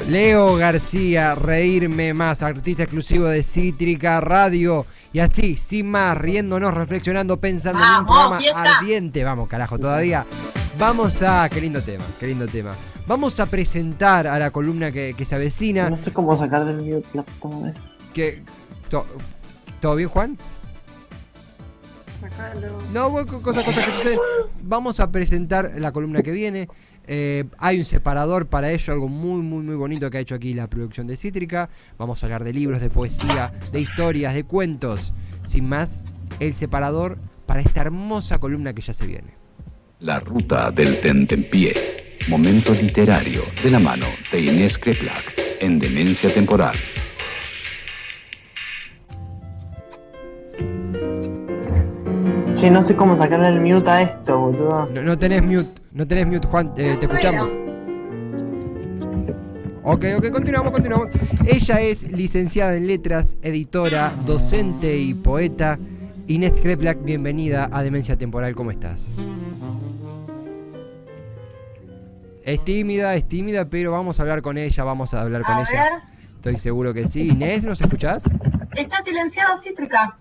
Leo García, Reírme Más, artista exclusivo de Cítrica Radio. Y así, sin más, riéndonos, reflexionando, pensando en un programa ardiente. Vamos, carajo, todavía. Vamos a... Qué lindo tema, qué lindo tema. Vamos a presentar a la columna que se avecina. No sé cómo sacar del mute la puta madre. ¿Todo bien, Juan? Sacalo. No, cosas que suceden. Vamos a presentar la columna que viene. Hay un separador para ello, algo muy bonito que ha hecho aquí la producción de Cítrica. Vamos a hablar de libros, de poesía, de historias, de cuentos. Sin más, el separador para esta hermosa columna que ya se viene. La ruta del tentempié. Momento literario de la mano de Inés Kreplak en Demencia Temporal. Che, no sé cómo sacarle el mute a esto, boludo. No tenés mute, Juan, te escuchamos. Ok, continuamos. Ella es licenciada en letras, editora, docente y poeta. Inés Kreplak, bienvenida a Demencia Temporal, ¿cómo estás? Es tímida, pero vamos a hablar con ella, A ver. Estoy seguro que sí. Inés, ¿nos escuchás? Está silenciado Cítrica.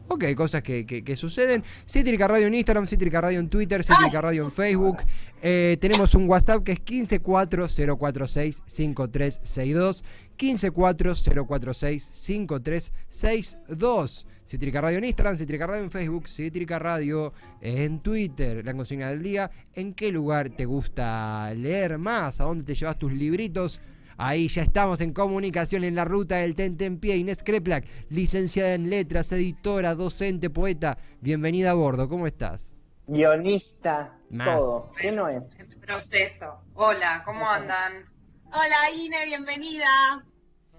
Ok, cosas que suceden. Cítrica Radio en Instagram, Cítrica Radio en Twitter, Cítrica Radio en Facebook. Tenemos un WhatsApp que es 154-046-5362. 154-046-5362. Cítrica Radio en Instagram, Cítrica Radio en Facebook, Cítrica Radio en Twitter. La consigna del día: ¿en qué lugar te gusta leer más? ¿A dónde te llevas tus libritos? Ahí ya estamos en comunicación en la ruta del tentempié. Inés Kreplak, licenciada en letras, editora, docente, poeta. Bienvenida a bordo, ¿cómo estás? Guionista, Más. todo. ¿Qué no es? En proceso. Hola, ¿cómo andan? Hola Ine, bienvenida.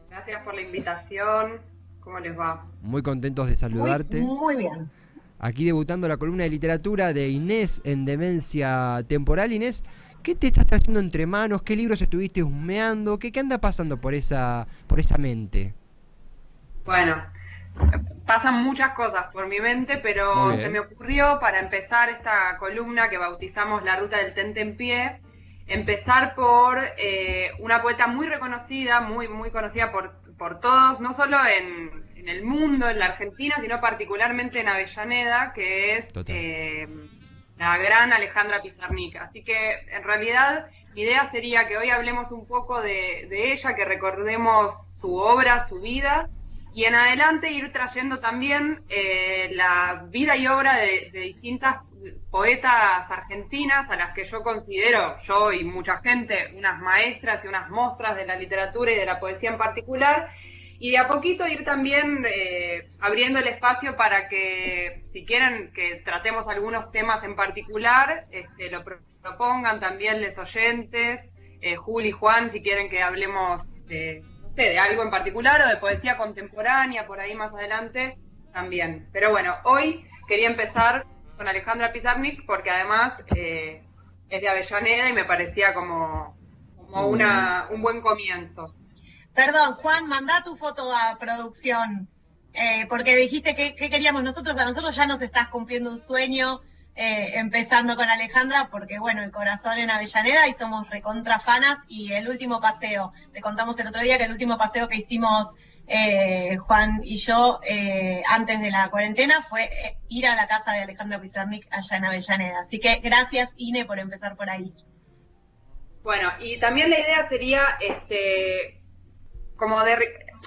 Gracias por la invitación. ¿Cómo les va? Muy contentos de saludarte. Muy bien. Aquí debutando la columna de literatura de Inés en Demencia Temporal. Inés, ¿qué te estás trayendo entre manos? ¿Qué libros estuviste husmeando? ¿Qué anda pasando por esa mente? Bueno, pasan muchas cosas por mi mente, pero se me ocurrió, para empezar esta columna que bautizamos La Ruta del Tentempié, empezar por una poeta muy reconocida, muy conocida por todos, no solo en el mundo, en la Argentina, sino particularmente en Avellaneda, que es la gran Alejandra Pizarnik. Así que, en realidad, mi idea sería que hoy hablemos un poco de ella, que recordemos su obra, su vida, y en adelante ir trayendo también la vida y obra de distintas poetas argentinas, a las que yo considero, yo y mucha gente, unas maestras y unas mostras de la literatura y de la poesía en particular, y de a poquito ir también abriendo el espacio para que, si quieren que tratemos algunos temas en particular, lo propongan también les oyentes, Juli y Juan, si quieren que hablemos de algo en particular o de poesía contemporánea, por ahí más adelante también. Pero bueno, hoy quería empezar con Alejandra Pizarnik porque además es de Avellaneda y me parecía como un buen comienzo. Perdón, Juan, mandá tu foto a producción, porque dijiste que queríamos nosotros. A nosotros ya nos estás cumpliendo un sueño, empezando con Alejandra, porque bueno, el corazón en Avellaneda y somos recontra fanas. Y el último paseo, te contamos el otro día que el último paseo que hicimos Juan y yo antes de la cuarentena fue ir a la casa de Alejandra Pizarnik allá en Avellaneda. Así que gracias, Ine, por empezar por ahí. Bueno, y también la idea sería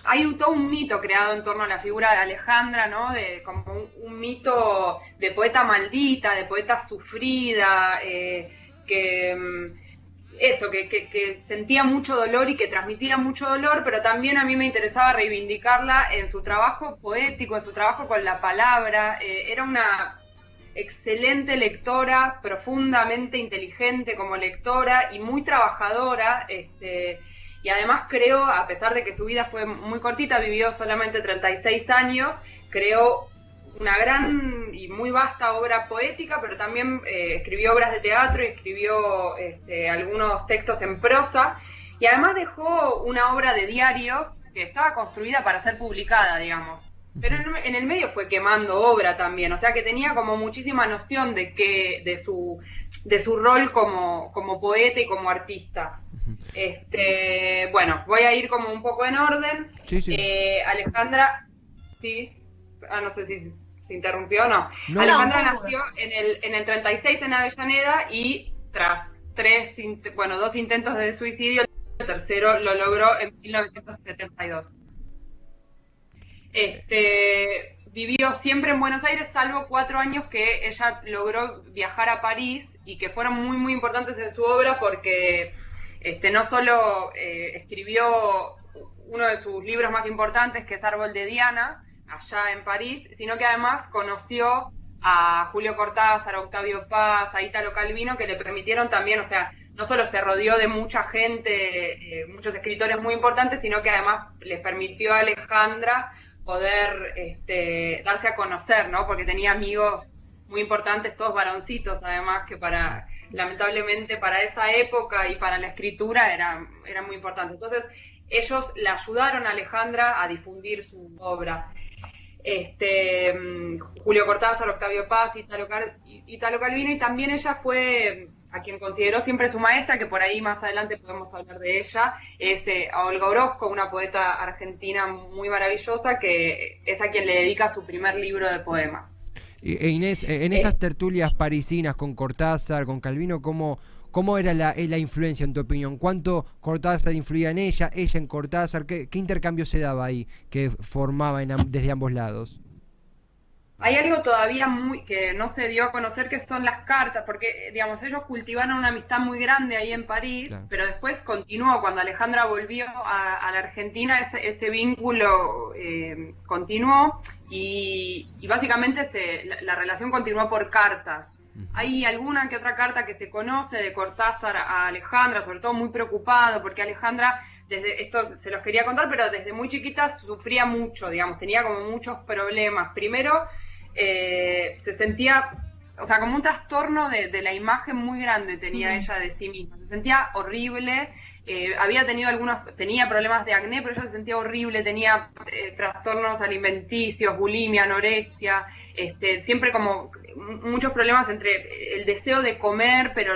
hay todo un mito creado en torno a la figura de Alejandra, ¿no? De como un mito de poeta maldita, de poeta sufrida, que sentía mucho dolor y que transmitía mucho dolor, pero también a mí me interesaba reivindicarla en su trabajo poético, en su trabajo con la palabra. Era una excelente lectora, profundamente inteligente como lectora y muy trabajadora, y además creo, a pesar de que su vida fue muy cortita, vivió solamente 36 años, creó una gran y muy vasta obra poética, pero también escribió obras de teatro y escribió algunos textos en prosa, y además dejó una obra de diarios que estaba construida para ser publicada, digamos. Pero en el medio fue quemando obra también, o sea que tenía como muchísima noción de su rol como poeta y como artista. Bueno, voy a ir como un poco en orden. Sí. Alejandra, sí, no sé si se interrumpió o no. No. Alejandra nació en el 36 en Avellaneda y tras 2 intentos de suicidio, el tercero lo logró en 1972. Vivió siempre en Buenos Aires, salvo 4 años que ella logró viajar a París y que fueron muy, muy importantes en su obra porque no solo escribió uno de sus libros más importantes, que es Árbol de Diana, allá en París, sino que además conoció a Julio Cortázar, a Octavio Paz, a Italo Calvino, que le permitieron también, o sea, no solo se rodeó de mucha gente, muchos escritores muy importantes, sino que además les permitió a Alejandra poder darse a conocer, ¿no? Porque tenía amigos muy importantes, todos varoncitos, además, que lamentablemente para esa época y para la escritura era muy importante. Entonces, ellos la ayudaron a Alejandra a difundir su obra. Julio Cortázar, Octavio Paz, Italo Calvino, y también ella fue a quien consideró siempre su maestra, que por ahí más adelante podemos hablar de ella, es a Olga Orozco, una poeta argentina muy maravillosa, que es a quien le dedica su primer libro de poemas. Inés, en esas tertulias parisinas con Cortázar, con Calvino, ¿cómo era la influencia en tu opinión? ¿Cuánto Cortázar influía en ella en Cortázar? ¿Qué intercambio se daba ahí que formaba desde ambos lados? Hay algo todavía que no se dio a conocer, que son las cartas, porque, digamos, ellos cultivaron una amistad muy grande ahí en París, claro. Pero después continuó, cuando Alejandra volvió a la Argentina, ese vínculo continuó, y básicamente la relación continuó por cartas. Hay alguna que otra carta que se conoce de Cortázar a Alejandra, sobre todo muy preocupado, porque Alejandra, esto se los quería contar, pero desde muy chiquita sufría mucho, digamos, tenía como muchos problemas. Primero, se sentía, o sea, como un trastorno de la imagen muy grande tenía ella de sí misma. Se sentía horrible, tenía problemas de acné, pero ella se sentía horrible, tenía trastornos alimenticios, bulimia, anorexia, siempre como muchos problemas entre el deseo de comer, pero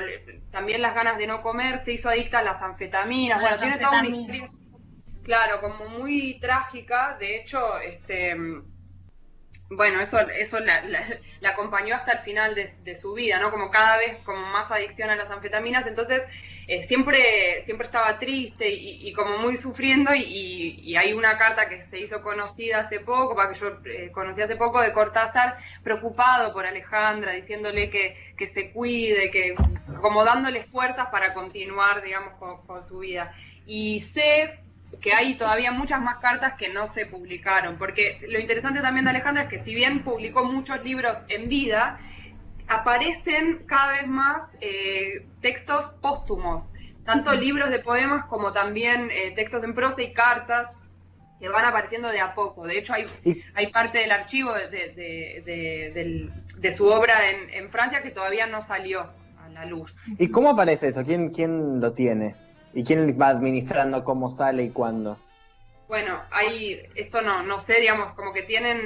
también las ganas de no comer. Se hizo adicta a las anfetaminas. Bueno, tiene toda una historia, claro, como muy trágica. De hecho, bueno, eso la acompañó hasta el final de su vida, ¿no? Como cada vez como más adicción a las anfetaminas. Entonces siempre estaba triste y como muy sufriendo, y hay una carta que se hizo conocida hace poco, que yo conocí hace poco, de Cortázar, preocupado por Alejandra, diciéndole que se cuide, que como dándole fuerzas para continuar, digamos, con su vida. Y sé que hay todavía muchas más cartas que no se publicaron, porque lo interesante también de Alejandra es que si bien publicó muchos libros en vida, aparecen cada vez más textos póstumos, tanto libros de poemas como también textos en prosa y cartas que van apareciendo de a poco. De hecho, hay parte del archivo de su obra en Francia que todavía no salió a la luz. ¿Y cómo aparece eso? ¿Quién lo tiene? ¿Y quién va administrando cómo sale y cuándo? Bueno, esto no sé, digamos, como que tienen,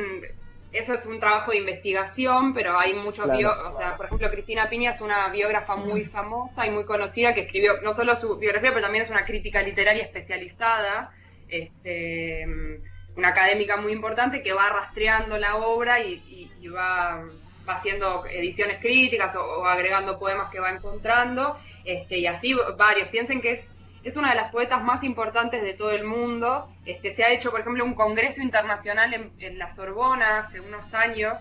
eso es un trabajo de investigación, pero hay muchos, claro. O sea, por ejemplo, Cristina Piña es una biógrafa muy famosa y muy conocida, que escribió no solo su biografía, pero también es una crítica literaria especializada, una académica muy importante que va rastreando la obra y va haciendo ediciones críticas o agregando poemas que va encontrando, y así varios. Piensen que es una de las poetas más importantes de todo el mundo. Se ha hecho, por ejemplo, un congreso internacional en la Sorbona hace unos años,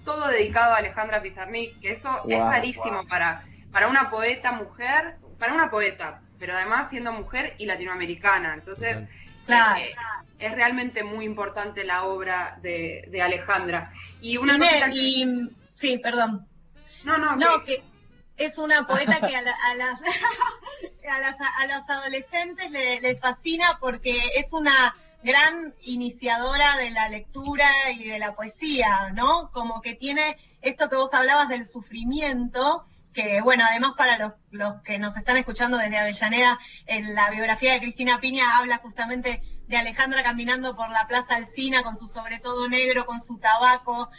todo dedicado a Alejandra Pizarnik, que eso es rarísimo para una poeta mujer, para una poeta, pero además siendo mujer y latinoamericana. Entonces, claro. Es realmente muy importante la obra de Alejandra. Y una cosa sí, perdón. Que es una poeta que a los adolescentes les fascina, porque es una gran iniciadora de la lectura y de la poesía, ¿no? Como que tiene esto que vos hablabas del sufrimiento, que bueno, además para los que nos están escuchando desde Avellaneda, en la biografía de Cristina Piña habla justamente de Alejandra caminando por la Plaza Alsina con su sobretodo negro, con su tabaco,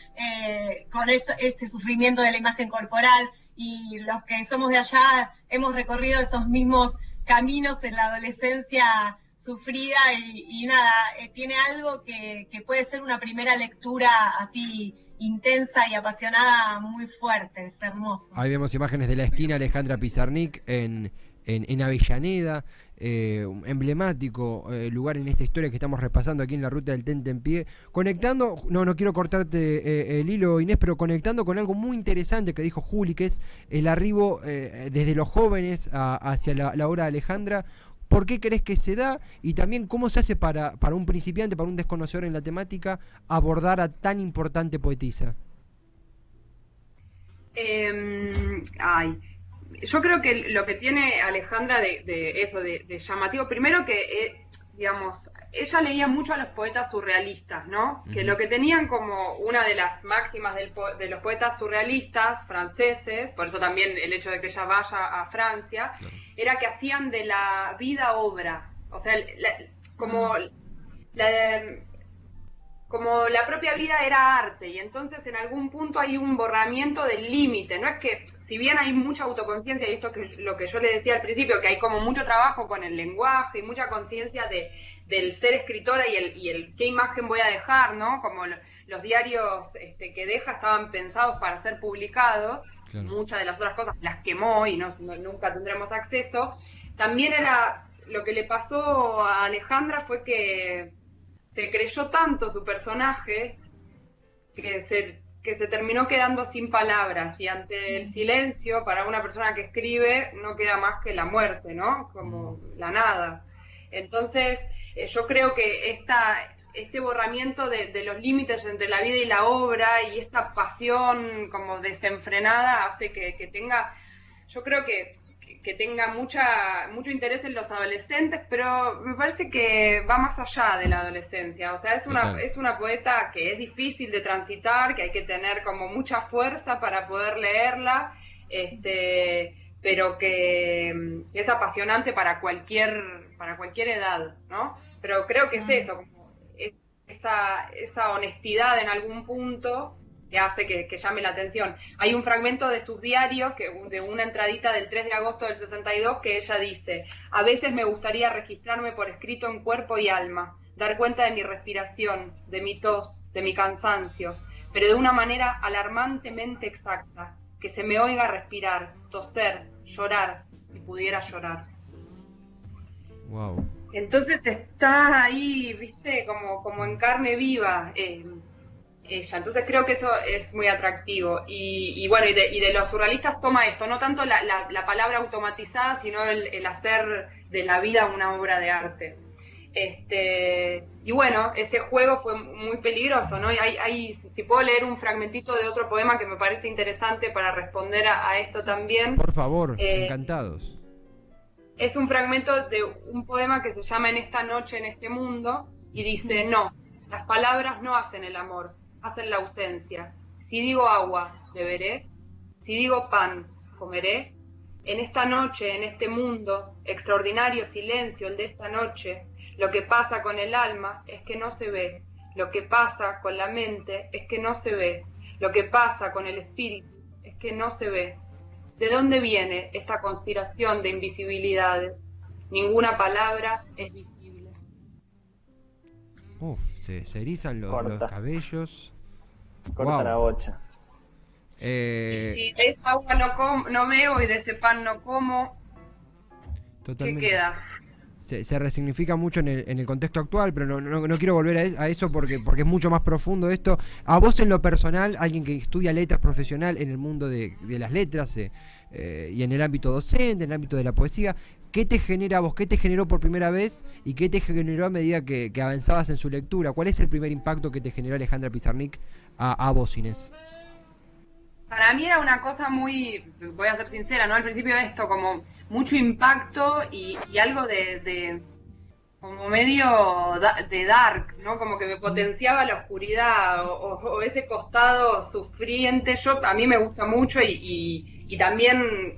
con este sufrimiento de la imagen corporal, y los que somos de allá hemos recorrido esos mismos caminos en la adolescencia sufrida y nada, tiene algo que puede ser una primera lectura así intensa y apasionada muy fuerte, es hermoso. Ahí vemos imágenes de la esquina Alejandra Pizarnik en Avellaneda, emblemático lugar en esta historia que estamos repasando aquí en la ruta del Tentempié, conectando, no quiero cortarte el hilo, Inés, pero conectando con algo muy interesante que dijo Juli, que es el arribo desde los jóvenes hacia la obra de Alejandra. ¿Por qué crees que se da? Y también cómo se hace para un principiante, para un desconocedor en la temática, abordar a tan importante poetisa. Yo creo que lo que tiene Alejandra de llamativo, primero que, digamos, ella leía mucho a los poetas surrealistas, ¿no? Que lo que tenían como una de las máximas de los poetas surrealistas franceses, por eso también el hecho de que ella vaya a Francia, era que hacían de la vida obra, o sea, como la propia vida era arte, y entonces en algún punto hay un borramiento del límite. No es que, si bien hay mucha autoconciencia, y esto es lo que yo le decía al principio, que hay como mucho trabajo con el lenguaje y mucha conciencia del ser escritora y el qué imagen voy a dejar, ¿no? Como los diarios que deja estaban pensados para ser publicados, claro. Muchas de las otras cosas las quemó y nunca tendremos acceso. También era, lo que le pasó a Alejandra fue que se creyó tanto su personaje que se terminó quedando sin palabras, y ante el silencio, para una persona que escribe, no queda más que la muerte, ¿no? Como la nada. Entonces, yo creo que este borramiento de los límites entre la vida y la obra, y esta pasión como desenfrenada, hace que tenga, yo creo que tenga mucho interés en los adolescentes, pero me parece que va más allá de la adolescencia. O sea, es una poeta que es difícil de transitar, que hay que tener como mucha fuerza para poder leerla, pero que es apasionante para cualquier edad, ¿no? Pero creo que es eso, como esa honestidad en algún punto que hace que llame la atención. Hay un fragmento de sus diarios, de una entradita del 3 de agosto del 62, que ella dice: a veces me gustaría registrarme por escrito en cuerpo y alma, dar cuenta de mi respiración, de mi tos, de mi cansancio, pero de una manera alarmantemente exacta, que se me oiga respirar, toser, llorar, si pudiera llorar. Wow. Entonces está ahí, viste, como en carne viva, ella. Entonces creo que eso es muy atractivo. Y bueno, y de los surrealistas toma esto, no tanto la palabra automatizada, sino el hacer de la vida una obra de arte. Y bueno, ese juego fue muy peligroso, ¿no? Y si puedo leer un fragmentito de otro poema que me parece interesante para responder a esto también. Por favor, encantados. Es un fragmento de un poema que se llama En esta noche, en este mundo, y dice: no, las palabras no hacen el amor, hacen la ausencia. Si digo agua, beberé. Si digo pan, comeré. En esta noche, en este mundo, extraordinario silencio el de esta noche, lo que pasa con el alma es que no se ve. Lo que pasa con la mente es que no se ve. Lo que pasa con el espíritu es que no se ve. ¿De dónde viene esta conspiración de invisibilidades? Ninguna palabra es visible. Se erizan los cabellos. Corta la bocha. Y si de esa agua no veo y de ese pan no como, totalmente. ¿Qué queda? Se resignifica mucho en el contexto actual, pero no quiero volver a eso porque es mucho más profundo esto. A vos, en lo personal, alguien que estudia letras profesional en el mundo de las letras y en el ámbito docente, en el ámbito de la poesía, ¿qué te genera a vos? ¿Qué te generó por primera vez y qué te generó a medida que avanzabas en su lectura? ¿Cuál es el primer impacto que te generó Alejandra Pizarnik a vos, Inés? Para mí era una cosa muy, voy a ser sincera, ¿no? Al principio esto, como mucho impacto y algo de como medio de dark, ¿no? Como que me potenciaba la oscuridad o ese costado sufriente. A mí me gusta mucho y también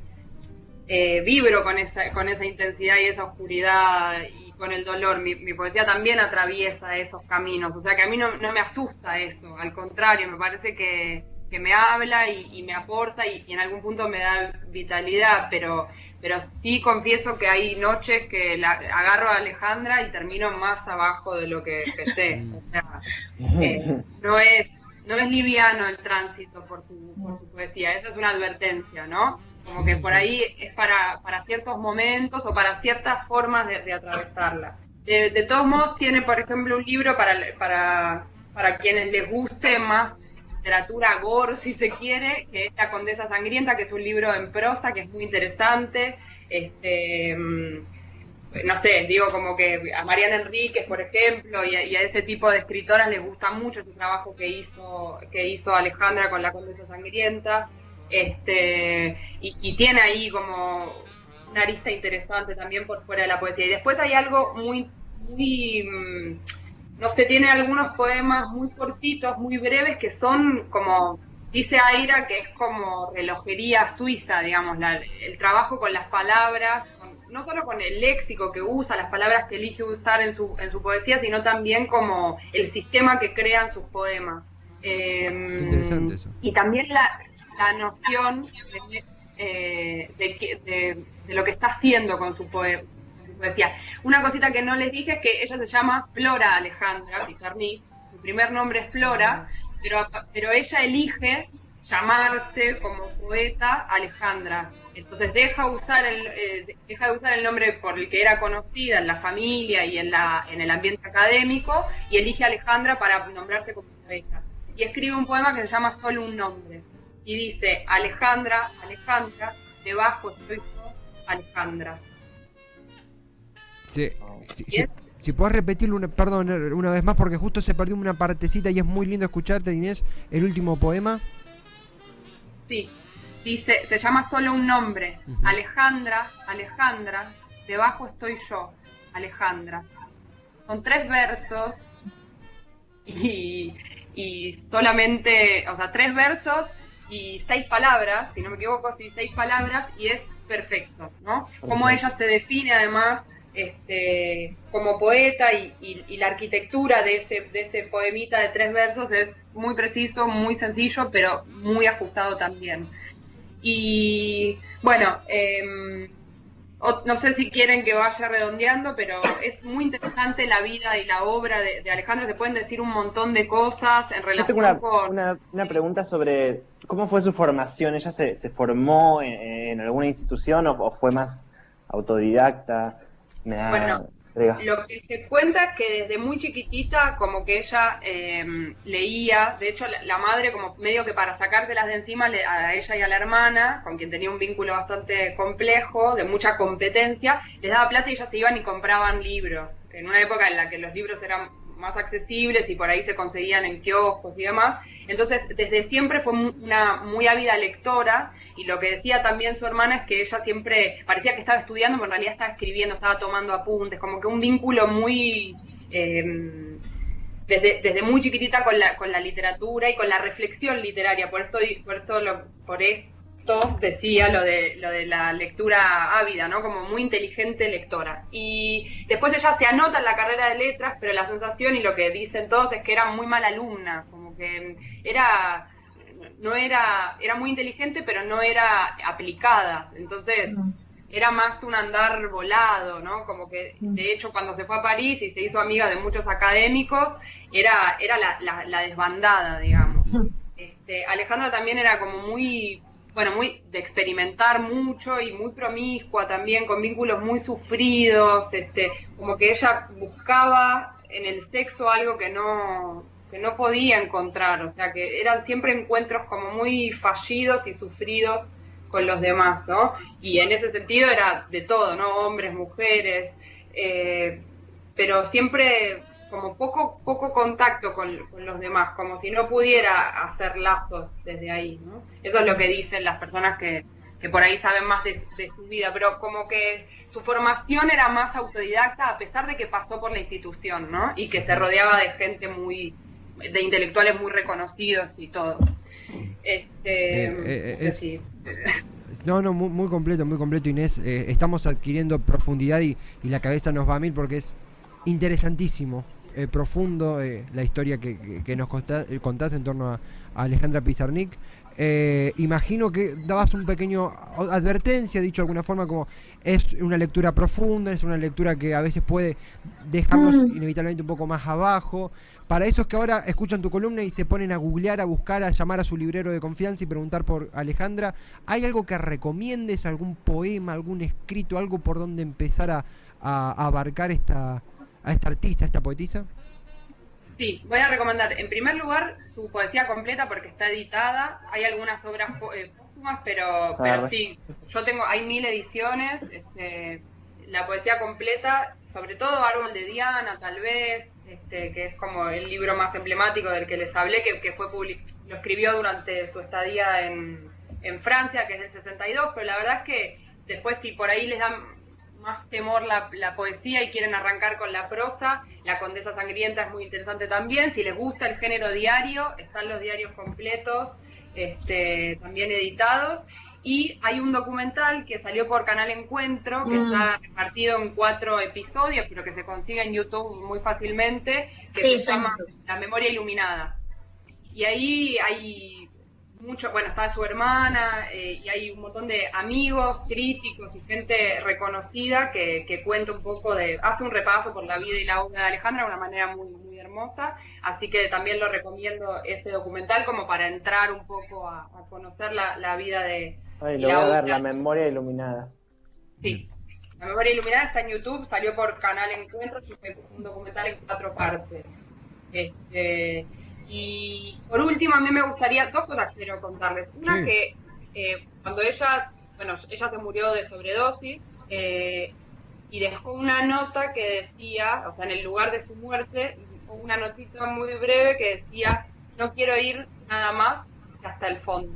vibro con esa intensidad y esa oscuridad y con el dolor. Mi poesía también atraviesa esos caminos, o sea que a mí no me asusta eso, al contrario, me parece que me habla y me aporta y en algún punto me da vitalidad, pero sí confieso que hay noches que agarro a Alejandra y termino más abajo de lo que empecé. O sea, no es liviano el tránsito por su poesía, esa es una advertencia, ¿no? Como que por ahí es para ciertos momentos o para ciertas formas de atravesarla. De todos modos tiene, por ejemplo, un libro para quienes les guste más literatura gore, si se quiere, que es La Condesa Sangrienta, que es un libro en prosa que es muy interesante. No sé, digo como que a Mariana Enríquez, por ejemplo, y a ese tipo de escritoras les gusta mucho ese trabajo que hizo Alejandra con La Condesa Sangrienta. Y tiene ahí como una arista interesante también por fuera de la poesía. Y después hay algo muy no sé, tiene algunos poemas muy cortitos, muy breves, que son como, dice Aira, que es como relojería suiza, digamos, el trabajo con las palabras, no solo con el léxico que usa, las palabras que elige usar en su poesía, sino también como el sistema que crean sus poemas. Qué interesante eso. Y también la noción de lo que está haciendo con su poesía. Una cosita que no les dije es que ella se llama Flora Alejandra Pizarnik, su primer nombre es Flora, pero ella elige llamarse como poeta Alejandra. Entonces deja de usar el nombre por el que era conocida en la familia y en el ambiente académico, y elige Alejandra para nombrarse como poeta. Y escribe un poema que se llama Solo un nombre. Y dice: Alejandra, Alejandra, debajo estoy yo, Alejandra. Si puedes repetirlo una vez más, porque justo se perdió una partecita y es muy lindo escucharte, Inés, el último poema. Sí, dice, se llama Solo un nombre. Alejandra, Alejandra, debajo estoy yo, Alejandra. Son 3 versos y solamente, o sea, 3 versos y 6 palabras, si no me equivoco, sí, 6 palabras, y es perfecto, ¿no? Como ella se define además como poeta y la arquitectura de ese poemita de 3 versos es muy preciso, muy sencillo, pero muy ajustado también. Y bueno, no sé si quieren que vaya redondeando, pero es muy interesante la vida y la obra de Alejandra. Se pueden decir un montón de cosas en relación. Yo tengo una pregunta sobre cómo fue su formación. ¿Ella se formó en alguna institución o fue más autodidacta? Bueno, lo que se cuenta es que desde muy chiquitita como que ella leía, de hecho la madre como medio que para sacártelas de encima a ella y a la hermana, con quien tenía un vínculo bastante complejo, de mucha competencia, les daba plata y ellas se iban y compraban libros, en una época en la que los libros eran más accesibles y por ahí se conseguían en kioscos y demás. Entonces, desde siempre fue una muy ávida lectora, y lo que decía también su hermana es que ella siempre parecía que estaba estudiando, pero en realidad estaba escribiendo, estaba tomando apuntes, como que un vínculo muy... desde muy chiquitita con la literatura y con la reflexión literaria. Por esto decía lo de la lectura ávida, ¿no? Como muy inteligente lectora. Y después ella se anota en la carrera de letras, pero la sensación y lo que dicen todos es que era muy mala alumna, como que era muy inteligente, pero no era aplicada. Entonces era más un andar volado, ¿no? Como que, de hecho, cuando se fue a París y se hizo amiga de muchos académicos, era la desbandada, digamos. Alejandra también era como muy de experimentar mucho y muy promiscua también, con vínculos muy sufridos, como que ella buscaba en el sexo algo que no podía encontrar, o sea que eran siempre encuentros como muy fallidos y sufridos con los demás, ¿no? Y en ese sentido era de todo, ¿no? Hombres, mujeres, pero siempre como poco contacto con los demás, como si no pudiera hacer lazos desde ahí, ¿no? Eso es lo que dicen las personas que por ahí saben más de su vida, pero como que su formación era más autodidacta, a pesar de que pasó por la institución, ¿no? Y que se rodeaba de gente de intelectuales muy reconocidos y todo. No, muy completo, Inés. Estamos adquiriendo profundidad y la cabeza nos va a mil porque es interesantísimo profundo la historia que nos contás en torno a Alejandra Pizarnik. Imagino que dabas un pequeño advertencia, dicho de alguna forma, como es una lectura profunda, es una lectura que a veces puede dejarnos inevitablemente un poco más abajo. Para esos que ahora escuchan tu columna y se ponen a googlear, a buscar, a llamar a su librero de confianza y preguntar por Alejandra, ¿hay algo que recomiendes, algún poema, algún escrito, algo por donde empezar a abarcar a esta artista, a esta poetisa? Sí, voy a recomendar en primer lugar su poesía completa porque está editada. Hay algunas obras póstumas, pero sí, hay 1000 ediciones. La poesía completa, sobre todo Árbol de Diana, tal vez, que es como el libro más emblemático del que les hablé, que fue lo escribió durante su estadía en Francia, que es del 62, pero la verdad es que después si por ahí les dan más temor la poesía y quieren arrancar con la prosa, La Condesa Sangrienta es muy interesante también. Si les gusta el género diario, están los diarios completos, también editados. Y hay un documental que salió por Canal Encuentro, que está repartido en 4 episodios, pero que se consigue en YouTube muy fácilmente, que se llama La Memoria Iluminada. Y ahí hay mucho, está su hermana, y hay un montón de amigos, críticos y gente reconocida que cuenta un poco hace un repaso por la vida y la obra de Alejandra de una manera muy, muy hermosa, así que también lo recomiendo ese documental como para entrar un poco a conocer la vida de... Ay, lo voy a ver, La Memoria Iluminada. Sí, La Memoria Iluminada está en YouTube, salió por Canal Encuentro, es un documental en 4 partes. Y por último, a mí me gustaría 2 cosas quiero contarles. Una, que cuando ella se murió de sobredosis y dejó una nota que decía, o sea, en el lugar de su muerte, una notita muy breve que decía: no quiero ir nada más que hasta el fondo.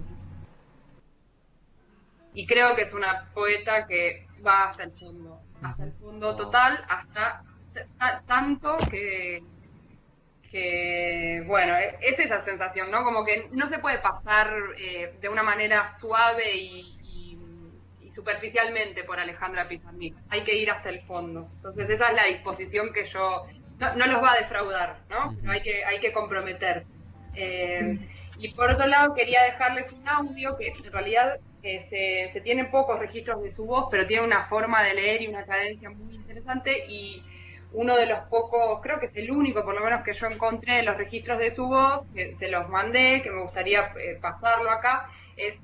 Y creo que es una poeta que va hasta el fondo total, hasta tanto que es esa sensación, ¿no? Como que no se puede pasar de una manera suave y superficialmente por Alejandra Pizarnik. Hay que ir hasta el fondo. Entonces esa es la disposición que yo... No los va a defraudar, ¿no? Pero hay que comprometerse. Y por otro lado quería dejarles un audio que en realidad se tienen pocos registros de su voz, pero tiene una forma de leer y una cadencia muy interesante, y uno de los pocos, creo que es el único por lo menos que yo encontré de los registros de su voz, que se los mandé, que me gustaría pasarlo acá, es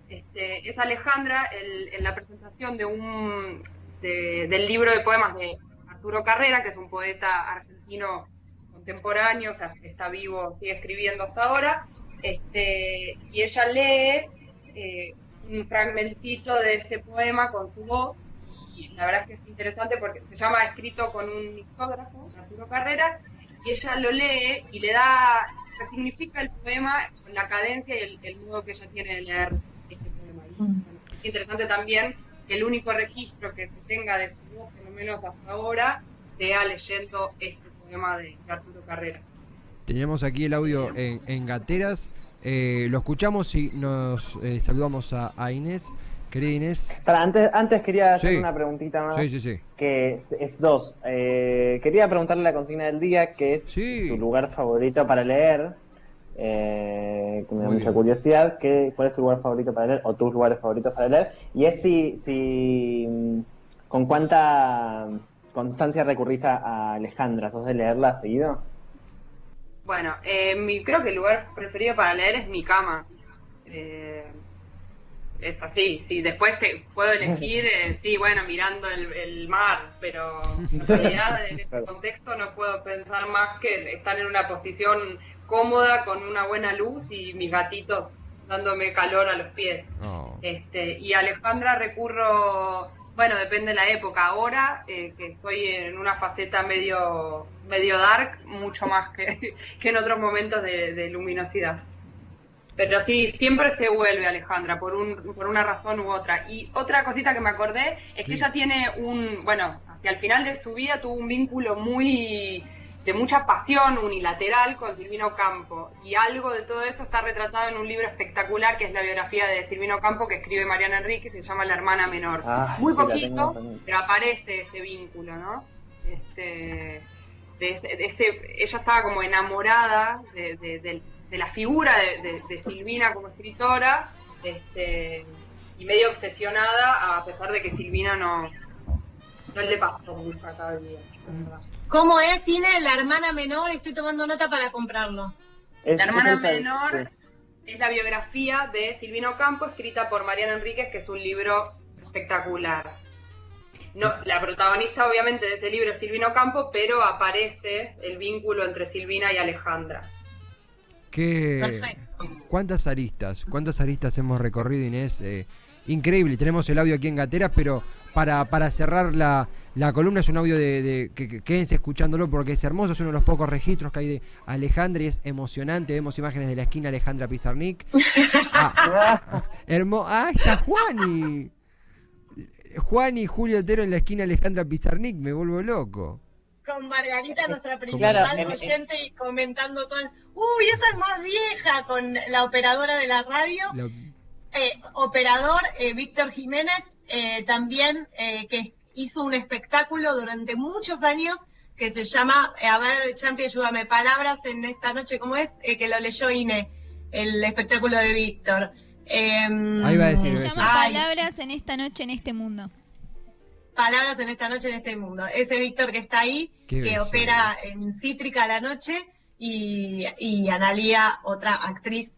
Alejandra en la presentación del libro de poemas de Arturo Carrera, que es un poeta argentino contemporáneo, o sea, que está vivo, sigue escribiendo hasta ahora, y ella lee un fragmentito de ese poema con su voz, y la verdad es que es interesante porque se llama Escrito con un mictógrafo, Arturo Carrera, y ella lo lee y le resignifica el poema con la cadencia y el modo que ella tiene de leer este poema. Y es interesante también que el único registro que se tenga de su voz, por lo menos hasta ahora, sea leyendo este poema de Arturo Carrera. Teníamos aquí el audio en Gateras. Lo escuchamos y nos saludamos a Inés. Querida Inés. Sara, antes quería hacer una preguntita más. Sí. Que es 2. Quería preguntarle la consigna del día, que es su lugar favorito para leer. Que me da mucha curiosidad. ¿Cuál es tu lugar favorito para leer? O tus lugares favoritos para leer. Y es si con cuánta constancia recurrís a Alejandra. ¿Sos de leerla seguido? Bueno, creo que el lugar preferido para leer es mi cama. Es así, sí, después puedo elegir, mirando el mar, pero en realidad en este contexto no puedo pensar más que estar en una posición cómoda, con una buena luz y mis gatitos dándome calor a los pies. Y a Alejandra recurro, depende de la época. Ahora que estoy en una faceta medio dark, mucho más que en otros momentos de luminosidad. Pero sí, siempre se vuelve Alejandra, por una razón u otra. Y otra cosita que me acordé es que ella tiene hacia el final de su vida tuvo un vínculo de mucha pasión unilateral con Silvino Campo. Y algo de todo eso está retratado en un libro espectacular, que es la biografía de Silvino Campo, que escribe Mariana Enríquez, que se llama La hermana menor. Muy poquito, pero aparece ese vínculo, ¿no? ella estaba como enamorada de la figura de Silvina como escritora, y medio obsesionada, a pesar de que Silvina no le pasó mucho a cada día. ¿Cómo es, Inés, la hermana menor? Estoy tomando nota para comprarlo. La hermana menor es la biografía de Silvina Ocampo, escrita por Mariana Enríquez, que es un libro espectacular. No, la protagonista obviamente de ese libro es Silvina Ocampo, pero aparece el vínculo entre Silvina y Alejandra. ¿Cuántas aristas hemos recorrido, Inés? Increíble, tenemos el audio aquí en Gateras, pero para cerrar la columna es un audio que quédense escuchándolo porque es hermoso, es uno de los pocos registros que hay de Alejandra y es emocionante. Vemos imágenes de la esquina Alejandra Pizarnik. Está Juan y Julio Otero en la esquina Alejandra Pizarnik, me vuelvo loco. Con Margarita, nuestra principal oyente, y comentando todo. ¡Uy, esa es más vieja! Con la operadora de la radio. Operador Víctor Jiménez, también que hizo un espectáculo durante muchos años que se llama, Champi, ayúdame, Palabras en esta noche, ¿cómo es? Que lo leyó Ine, el espectáculo de Víctor. Ahí va a decir. Se llama Palabras en esta noche, en este mundo. Palabras en esta noche, en este mundo. Ese Víctor que está ahí, que opera en Cítrica a la noche, y Analía, otra actriz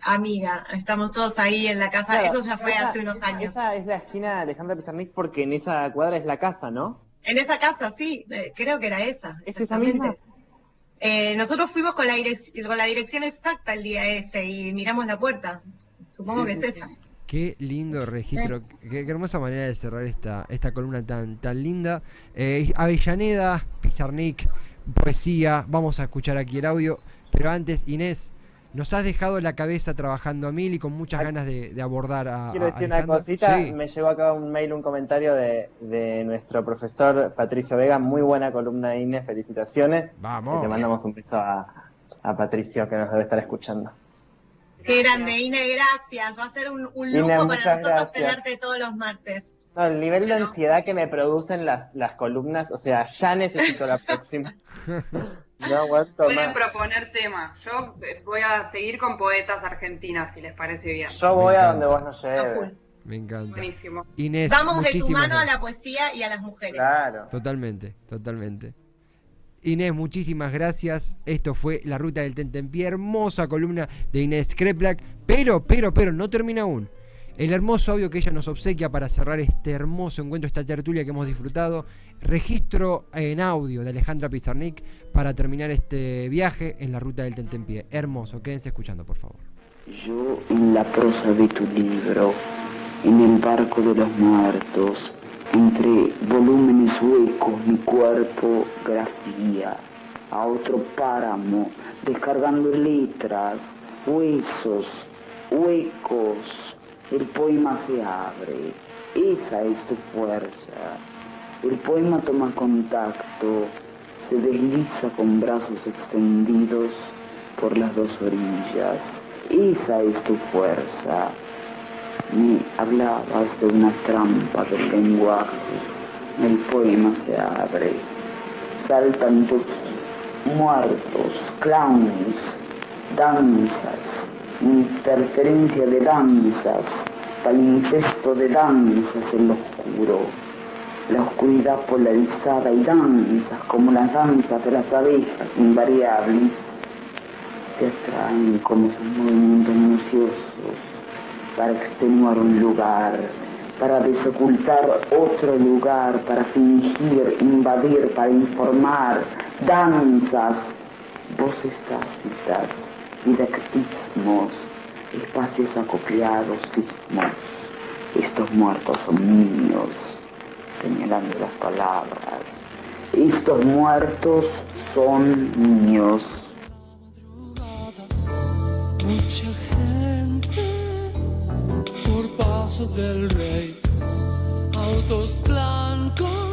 amiga. Estamos todos ahí en la casa. Claro, eso ya fue hace unos años. Esa es la esquina de Alejandra Pizarnik porque en esa cuadra es la casa, ¿no? En esa casa, sí. Creo que era esa. ¿Es esa misma? Nosotros fuimos con la dirección exacta el día ese y miramos la puerta. Supongo que es esa. Qué lindo registro, qué hermosa manera de cerrar esta columna tan linda. Avellaneda, Pizarnik, poesía, vamos a escuchar aquí el audio, pero antes, Inés, nos has dejado la cabeza trabajando a mil y con muchas ganas de abordar a Quiero decir Alejandra. Una cosita, sí. Me llegó acá un mail, un comentario de nuestro profesor Patricio Vega, muy buena columna, Inés, felicitaciones. Vamos. Y te mandamos un beso a Patricio, que nos debe estar escuchando. Qué grande, Ine, gracias. Va a ser un lujo Ine, para nosotros tenerte todos los martes. No, el nivel de ansiedad que me producen las columnas, o sea, ya necesito la próxima. No aguanto Pueden más. proponer temas. Yo voy a seguir con poetas argentinas, si les parece bien. Yo voy a donde vos nos lleves. Me encanta. Buenísimo. Inés, vamos de tu mano a la poesía y a las mujeres. Claro. Totalmente. Inés, muchísimas gracias. Esto fue La Ruta del Tentempié, hermosa columna de Inés Kreplak, pero no termina aún. El hermoso audio que ella nos obsequia para cerrar este hermoso encuentro, esta tertulia que hemos disfrutado. Registro en audio de Alejandra Pizarnik para terminar este viaje en La Ruta del Tentempié. Hermoso, quédense escuchando, por favor. Yo en la prosa de tu libro, en el barco de los muertos, entre volúmenes huecos mi cuerpo grafía a otro páramo, descargando letras, huesos, huecos, el poema se abre, esa es tu fuerza. El poema toma contacto, se desliza con brazos extendidos por las dos orillas, esa es tu fuerza. Me hablabas de una trampa del lenguaje, el poema se abre, saltan tus muertos, clowns, danzas, interferencia de danzas, palincesto de danzas en lo oscuro, la oscuridad polarizada y danzas como las danzas de las abejas invariables, te atraen como sus movimientos minuciosos, para extenuar un lugar, para desocultar otro lugar, para fingir, invadir, para informar, danzas, voces tácitas, didactismos, espacios acoplados, sismos. Estos muertos son niños, señalando las palabras. Estos muertos son niños. Mucha gente por paso del rey, autos blancos